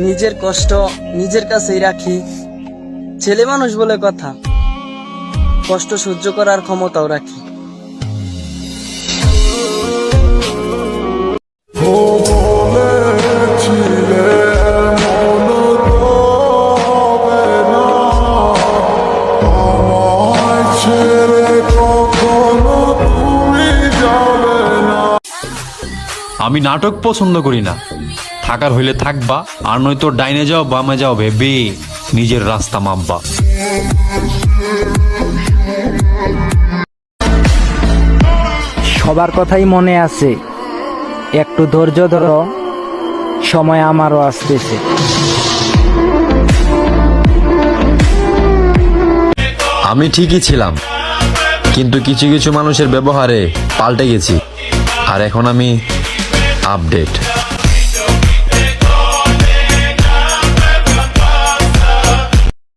নিজের কষ্ট নিজের কাছেই রাখি। ছেলে মানুষ বলে কথা, কষ্ট সহ্য করার ক্ষমতাও রাখি। আমি নাটক পছন্দ করি না, থাকার হইলে থাকবা, আর নয়তো ডাইনে যাও বামে যাও ভেবে নিজের রাস্তা মাপবা। সবার কথাই মনে আছে, একটু ধৈর্য ধরো, সময় আমারও আসতেছে। আমি ঠিকই ছিলাম, কিন্তু কিছু কিছু মানুষের ব্যবহারে পাল্টে গেছি, আর এখন আমি আপডেট।